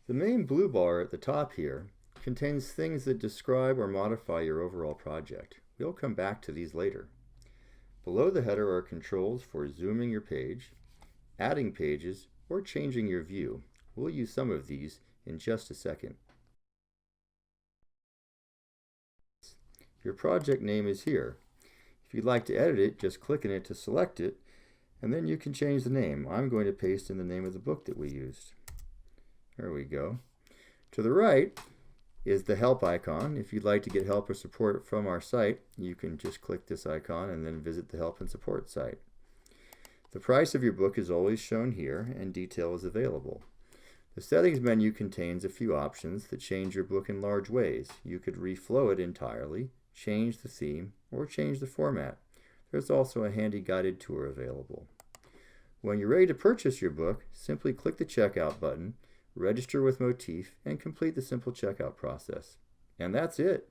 The main blue bar at the top here contains things that describe or modify your overall project. We'll come back to these later. Below the header are controls for zooming your page, adding pages, or changing your view. We'll use some of these in just a second. Your project name is here. If you'd like to edit it, just click in it to select it, and then you can change the name. I'm going to paste in the name of the book that we used. There we go. To the right is the help icon. If you'd like to get help or support from our site, you can just click this icon and then visit the help and support site. The price of your book is always shown here, and detail is available. The settings menu contains a few options that change your book in large ways. You could reflow it entirely, change the theme, or change the format. There's also a handy guided tour available. When you're ready to purchase your book, simply click the checkout button, register with Motif, and complete the simple checkout process. And that's it.